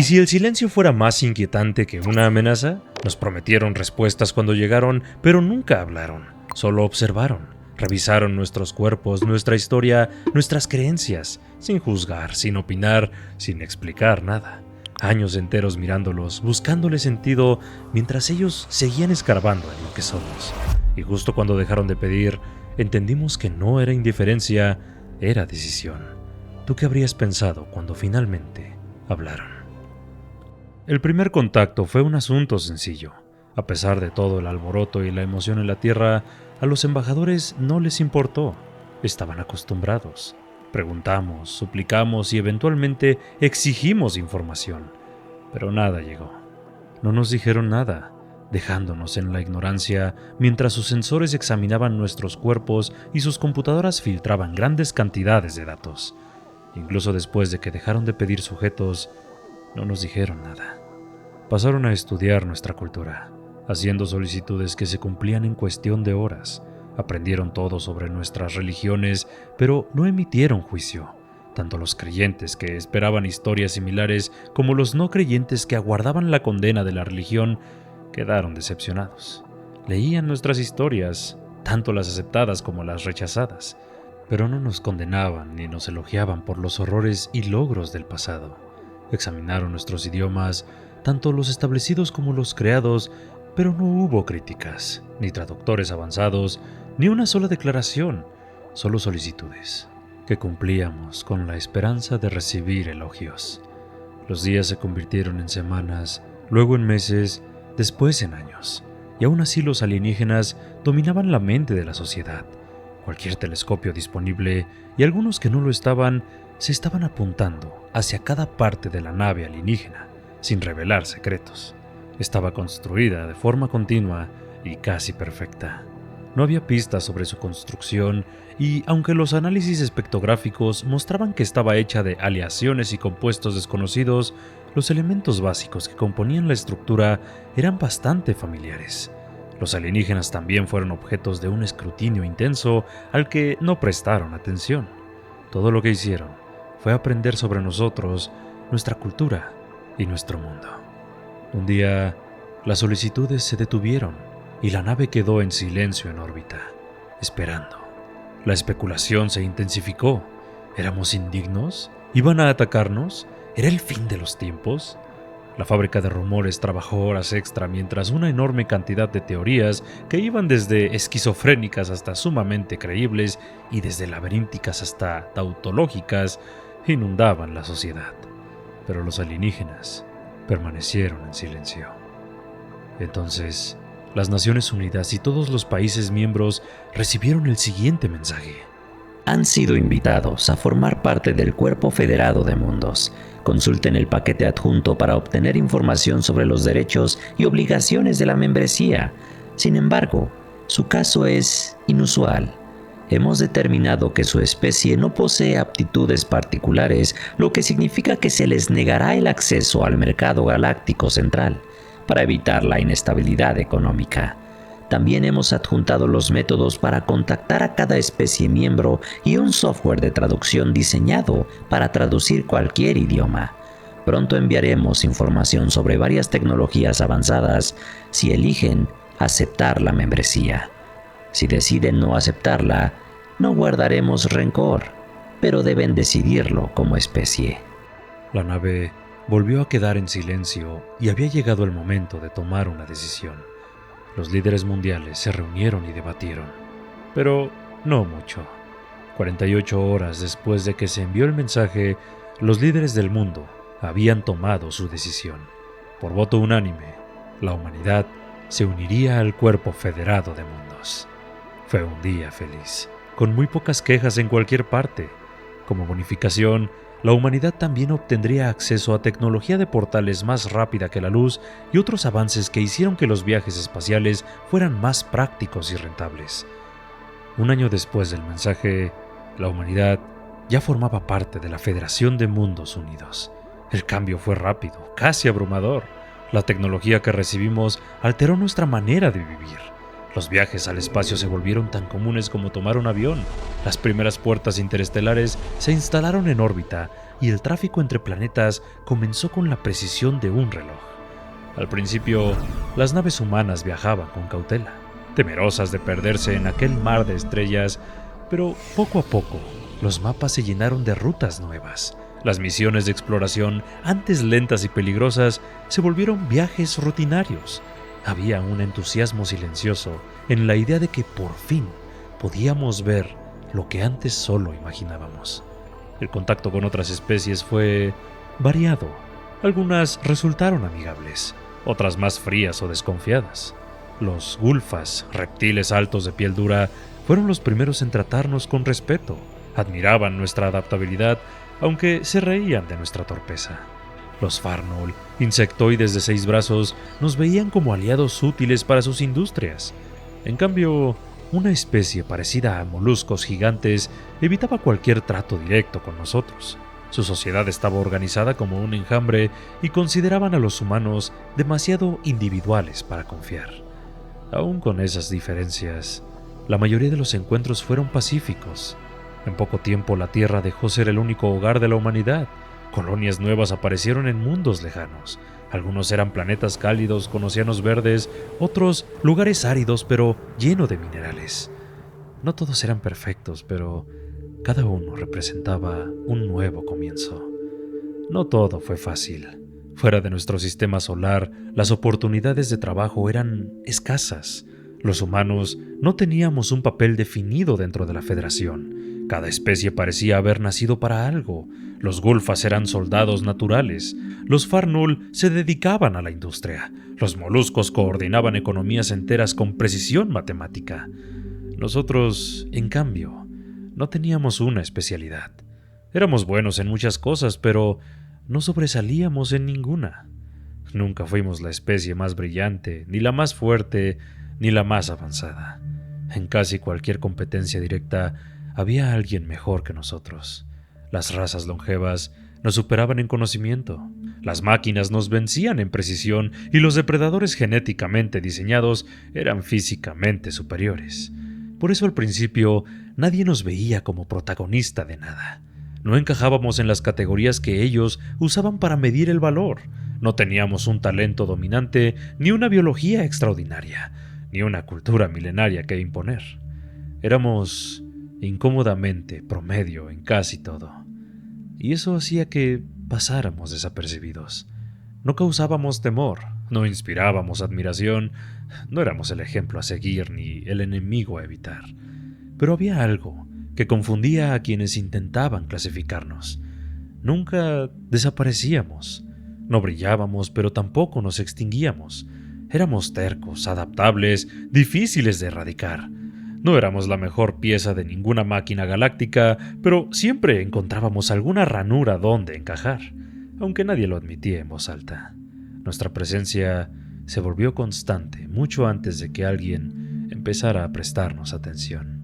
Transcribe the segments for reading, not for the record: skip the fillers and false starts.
Y si el silencio fuera más inquietante que una amenaza, nos prometieron respuestas cuando llegaron, pero nunca hablaron, solo observaron, revisaron nuestros cuerpos, nuestra historia, nuestras creencias, sin juzgar, sin opinar, sin explicar nada. Años enteros mirándolos, buscándole sentido, mientras ellos seguían escarbando en lo que somos. Y justo cuando dejaron de pedir, entendimos que no era indiferencia, era decisión. ¿Tú qué habrías pensado cuando finalmente hablaron? El primer contacto fue un asunto sencillo. A pesar de todo el alboroto y la emoción en la tierra, a los embajadores no les importó. Estaban acostumbrados. Preguntamos, suplicamos y eventualmente exigimos información. Pero nada llegó. No nos dijeron nada, dejándonos en la ignorancia mientras sus sensores examinaban nuestros cuerpos y sus computadoras filtraban grandes cantidades de datos. Incluso después de que dejaron de pedir sujetos, no nos dijeron nada. Pasaron a estudiar nuestra cultura, haciendo solicitudes que se cumplían en cuestión de horas. Aprendieron todo sobre nuestras religiones, pero no emitieron juicio. Tanto los creyentes que esperaban historias similares como los no creyentes que aguardaban la condena de la religión quedaron decepcionados. Leían nuestras historias, tanto las aceptadas como las rechazadas, pero no nos condenaban ni nos elogiaban por los horrores y logros del pasado. Examinaron nuestros idiomas, tanto los establecidos como los creados, pero no hubo críticas, ni traductores avanzados, ni una sola declaración, solo solicitudes, que cumplíamos con la esperanza de recibir elogios. Los días se convirtieron en semanas, luego en meses, después en años, y aún así los alienígenas dominaban la mente de la sociedad. Cualquier telescopio disponible, y algunos que no lo estaban, se estaban apuntando hacia cada parte de la nave alienígena, sin revelar secretos. Estaba construida de forma continua y casi perfecta. No había pistas sobre su construcción y, aunque los análisis espectrográficos mostraban que estaba hecha de aleaciones y compuestos desconocidos, los elementos básicos que componían la estructura eran bastante familiares. Los alienígenas también fueron objetos de un escrutinio intenso al que no prestaron atención. Todo lo que hicieron fue aprender sobre nosotros, nuestra cultura y nuestro mundo. Un día, las solicitudes se detuvieron y la nave quedó en silencio en órbita, esperando. La especulación se intensificó. ¿Éramos indignos? ¿Iban a atacarnos? ¿Era el fin de los tiempos? La fábrica de rumores trabajó horas extra mientras una enorme cantidad de teorías que iban desde esquizofrénicas hasta sumamente creíbles y desde laberínticas hasta tautológicas inundaban la sociedad. Pero los alienígenas permanecieron en silencio. Entonces, las Naciones Unidas y todos los países miembros recibieron el siguiente mensaje. Han sido invitados a formar parte del Cuerpo Federado de Mundos. Consulten el paquete adjunto para obtener información sobre los derechos y obligaciones de la membresía. Sin embargo, su caso es inusual. Hemos determinado que su especie no posee aptitudes particulares, lo que significa que se les negará el acceso al mercado galáctico central para evitar la inestabilidad económica. También hemos adjuntado los métodos para contactar a cada especie miembro y un software de traducción diseñado para traducir cualquier idioma. Pronto enviaremos información sobre varias tecnologías avanzadas si eligen aceptar la membresía. Si deciden no aceptarla, no guardaremos rencor, pero deben decidirlo como especie. La nave volvió a quedar en silencio y había llegado el momento de tomar una decisión. Los líderes mundiales se reunieron y debatieron, pero no mucho. 48 horas después de que se envió el mensaje, los líderes del mundo habían tomado su decisión. Por voto unánime, la humanidad se uniría al Cuerpo Federado de Mundos. Fue un día feliz, con muy pocas quejas en cualquier parte. Como bonificación, la humanidad también obtendría acceso a tecnología de portales más rápida que la luz y otros avances que hicieron que los viajes espaciales fueran más prácticos y rentables. Un año después del mensaje, la humanidad ya formaba parte de la Federación de Mundos Unidos. El cambio fue rápido, casi abrumador. La tecnología que recibimos alteró nuestra manera de vivir. Los viajes al espacio se volvieron tan comunes como tomar un avión. Las primeras puertas interestelares se instalaron en órbita y el tráfico entre planetas comenzó con la precisión de un reloj. Al principio, las naves humanas viajaban con cautela, temerosas de perderse en aquel mar de estrellas, pero poco a poco, los mapas se llenaron de rutas nuevas. Las misiones de exploración, antes lentas y peligrosas, se volvieron viajes rutinarios. Había un entusiasmo silencioso en la idea de que por fin podíamos ver lo que antes solo imaginábamos. El contacto con otras especies fue variado. Algunas resultaron amigables, otras más frías o desconfiadas. Los gulfas, reptiles altos de piel dura, fueron los primeros en tratarnos con respeto. Admiraban nuestra adaptabilidad, aunque se reían de nuestra torpeza. Los Farnul, insectoides de 6 brazos, nos veían como aliados útiles para sus industrias. En cambio, una especie parecida a moluscos gigantes evitaba cualquier trato directo con nosotros. Su sociedad estaba organizada como un enjambre y consideraban a los humanos demasiado individuales para confiar. Aún con esas diferencias, la mayoría de los encuentros fueron pacíficos. En poco tiempo la Tierra dejó ser el único hogar de la humanidad. Colonias nuevas aparecieron en mundos lejanos. Algunos eran planetas cálidos con océanos verdes, otros lugares áridos pero llenos de minerales. No todos eran perfectos, pero cada uno representaba un nuevo comienzo. No todo fue fácil. Fuera de nuestro sistema solar, las oportunidades de trabajo eran escasas. Los humanos no teníamos un papel definido dentro de la Federación. Cada especie parecía haber nacido para algo. Los gulfas eran soldados naturales. Los Farnul se dedicaban a la industria. Los moluscos coordinaban economías enteras con precisión matemática. Nosotros, en cambio, no teníamos una especialidad. Éramos buenos en muchas cosas, pero no sobresalíamos en ninguna. Nunca fuimos la especie más brillante, ni la más fuerte, ni la más avanzada. En casi cualquier competencia directa había alguien mejor que nosotros. Las razas longevas nos superaban en conocimiento, las máquinas nos vencían en precisión y los depredadores genéticamente diseñados eran físicamente superiores. Por eso al principio nadie nos veía como protagonista de nada. No encajábamos en las categorías que ellos usaban para medir el valor. No teníamos un talento dominante, ni una biología extraordinaria, ni una cultura milenaria que imponer. Éramos incómodamente promedio en casi todo. Y eso hacía que pasáramos desapercibidos. No causábamos temor, no inspirábamos admiración, no éramos el ejemplo a seguir ni el enemigo a evitar. Pero había algo que confundía a quienes intentaban clasificarnos. Nunca desaparecíamos. No brillábamos, pero tampoco nos extinguíamos. Éramos tercos, adaptables, difíciles de erradicar. No éramos la mejor pieza de ninguna máquina galáctica, pero siempre encontrábamos alguna ranura donde encajar, aunque nadie lo admitía en voz alta. Nuestra presencia se volvió constante mucho antes de que alguien empezara a prestarnos atención.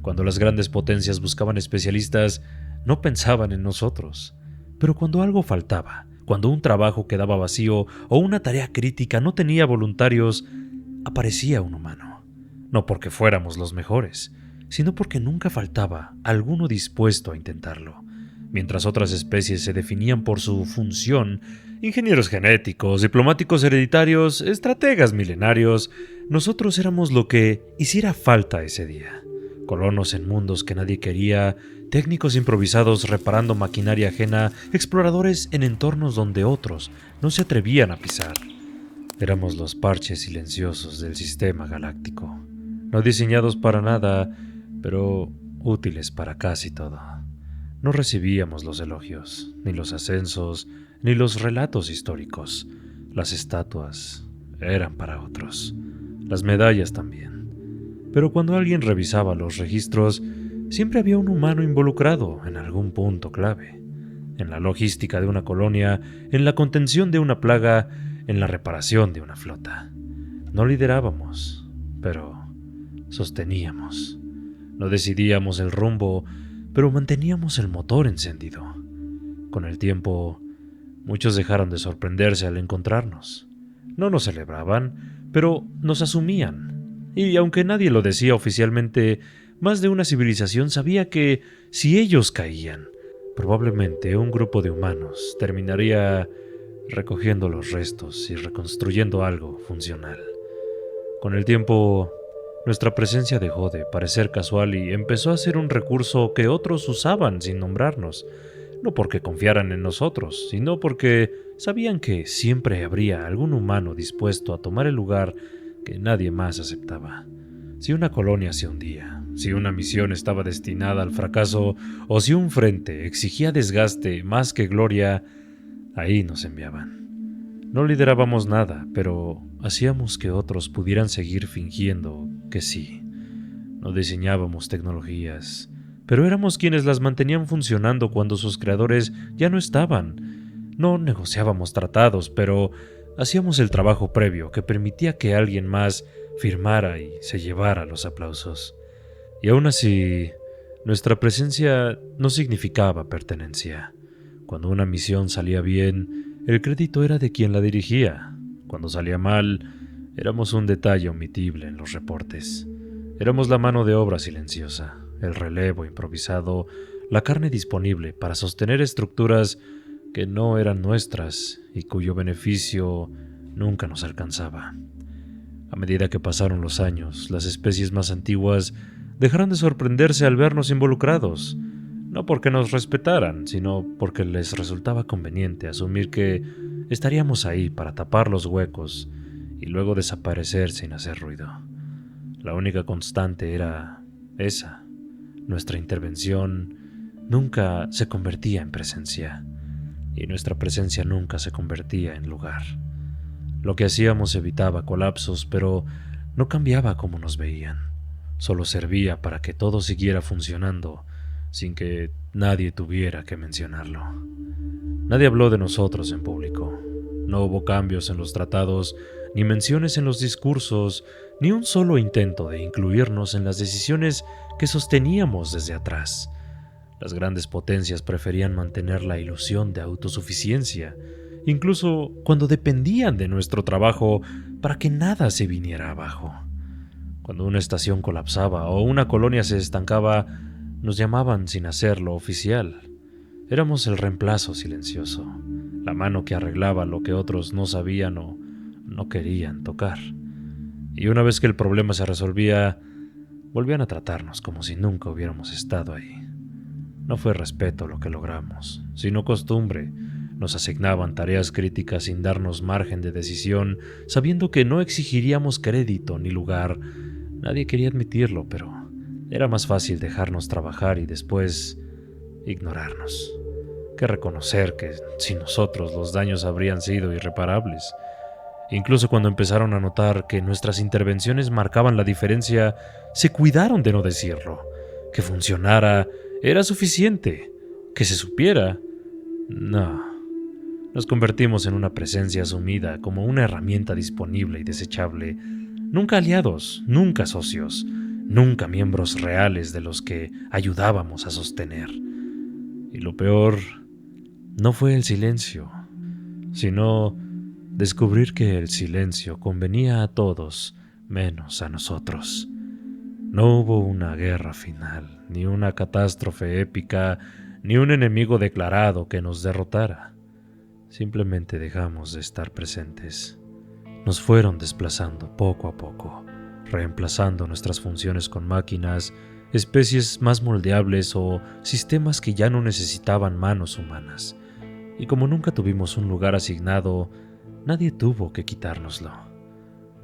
Cuando las grandes potencias buscaban especialistas, no pensaban en nosotros. Pero cuando algo faltaba, cuando un trabajo quedaba vacío o una tarea crítica no tenía voluntarios, aparecía un humano. No porque fuéramos los mejores, sino porque nunca faltaba alguno dispuesto a intentarlo. Mientras otras especies se definían por su función, ingenieros genéticos, diplomáticos hereditarios, estrategas milenarios, nosotros éramos lo que hiciera falta ese día. Colonos en mundos que nadie quería, técnicos improvisados reparando maquinaria ajena, exploradores en entornos donde otros no se atrevían a pisar. Éramos los parches silenciosos del sistema galáctico. No diseñados para nada, pero útiles para casi todo. No recibíamos los elogios, ni los ascensos, ni los relatos históricos. Las estatuas eran para otros, las medallas también. Pero cuando alguien revisaba los registros, siempre había un humano involucrado en algún punto clave. En la logística de una colonia, en la contención de una plaga, en la reparación de una flota. No liderábamos, pero sosteníamos. No decidíamos el rumbo, pero manteníamos el motor encendido. Con el tiempo, muchos dejaron de sorprenderse al encontrarnos. No nos celebraban, pero nos asumían. Y aunque nadie lo decía oficialmente, más de una civilización sabía que, si ellos caían, Probablemente un grupo de humanos terminaría recogiendo los restos y reconstruyendo algo funcional. Con el tiempo, nuestra presencia dejó de parecer casual y empezó a ser un recurso que otros usaban sin nombrarnos, no porque confiaran en nosotros, sino porque sabían que siempre habría algún humano dispuesto a tomar el lugar que nadie más aceptaba. Si una colonia se hundía, si una misión estaba destinada al fracaso o si un frente exigía desgaste más que gloria, ahí nos enviaban. No liderábamos nada, pero hacíamos que otros pudieran seguir fingiendo que sí. No diseñábamos tecnologías, pero éramos quienes las mantenían funcionando cuando sus creadores ya no estaban. No negociábamos tratados, pero hacíamos el trabajo previo que permitía que alguien más firmara y se llevara los aplausos. Y aún así, nuestra presencia no significaba pertenencia. Cuando una misión salía bien, el crédito era de quien la dirigía. Cuando salía mal, éramos un detalle omitible en los reportes. Éramos la mano de obra silenciosa, el relevo improvisado, la carne disponible para sostener estructuras que no eran nuestras y cuyo beneficio nunca nos alcanzaba. A medida que pasaron los años, las especies más antiguas dejaron de sorprenderse al vernos involucrados, no porque nos respetaran, sino porque les resultaba conveniente asumir que estaríamos ahí para tapar los huecos y luego desaparecer sin hacer ruido. La única constante era esa. Nuestra intervención nunca se convertía en presencia, y nuestra presencia nunca se convertía en lugar. Lo que hacíamos evitaba colapsos, pero no cambiaba cómo nos veían. Solo servía para que todo siguiera funcionando, sin que nadie tuviera que mencionarlo. Nadie habló de nosotros en público. No hubo cambios en los tratados, ni menciones en los discursos, ni un solo intento de incluirnos en las decisiones que sosteníamos desde atrás. Las grandes potencias preferían mantener la ilusión de autosuficiencia, incluso cuando dependían de nuestro trabajo para que nada se viniera abajo. Cuando una estación colapsaba o una colonia se estancaba, nos llamaban sin hacerlo oficial. Éramos el reemplazo silencioso, la mano que arreglaba lo que otros no sabían o no querían tocar. Y una vez que el problema se resolvía, volvían a tratarnos como si nunca hubiéramos estado ahí. No fue respeto lo que logramos, sino costumbre. Nos asignaban tareas críticas sin darnos margen de decisión, sabiendo que no exigiríamos crédito ni lugar. Nadie quería admitirlo, pero era más fácil dejarnos trabajar y después ignorarnos que reconocer que sin nosotros los daños habrían sido irreparables. Incluso cuando empezaron a notar que nuestras intervenciones marcaban la diferencia, se cuidaron de no decirlo. Que funcionara era suficiente. Que se supiera, no. Nos convertimos en una presencia asumida como una herramienta disponible y desechable. Nunca aliados, nunca socios, nunca miembros reales de los que ayudábamos a sostener. Y lo peor no fue el silencio, sino descubrir que el silencio convenía a todos menos a nosotros. No hubo una guerra final, ni una catástrofe épica, ni un enemigo declarado que nos derrotara. Simplemente dejamos de estar presentes. Nos fueron desplazando poco a poco, reemplazando nuestras funciones con máquinas, especies más moldeables o sistemas que ya no necesitaban manos humanas. Y como nunca tuvimos un lugar asignado, nadie tuvo que quitárnoslo.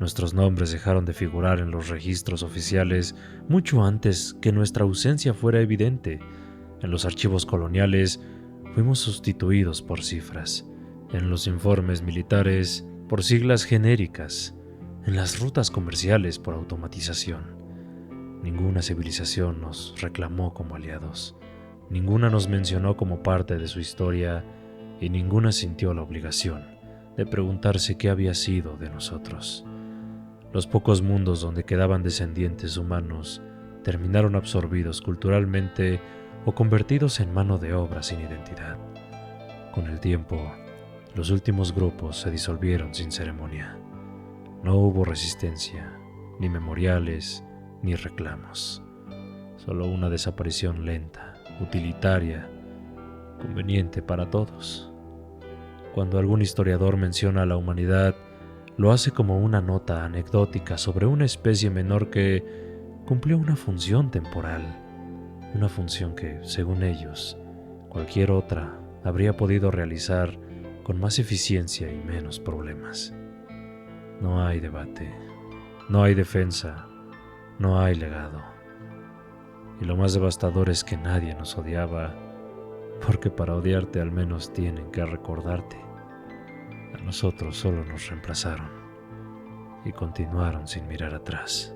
Nuestros nombres dejaron de figurar en los registros oficiales mucho antes que nuestra ausencia fuera evidente. En los archivos coloniales fuimos sustituidos por cifras, en los informes militares por siglas genéricas, en las rutas comerciales por automatización. Ninguna civilización nos reclamó como aliados, ninguna nos mencionó como parte de su historia y ninguna sintió la obligación de preguntarse qué había sido de nosotros. Los pocos mundos donde quedaban descendientes humanos terminaron absorbidos culturalmente o convertidos en mano de obra sin identidad. Con el tiempo, los últimos grupos se disolvieron sin ceremonia. No hubo resistencia, ni memoriales, ni reclamos. Solo una desaparición lenta, utilitaria conveniente para todos. Cuando algún historiador menciona a la humanidad, lo hace como una nota anecdótica sobre una especie menor que cumplió una función temporal, una función que, según ellos, cualquier otra habría podido realizar con más eficiencia y menos problemas. No hay debate, no hay defensa, no hay legado. Y lo más devastador es que nadie nos odiaba, porque para odiarte al menos tienen que recordarte. A nosotros solo nos reemplazaron y continuaron sin mirar atrás.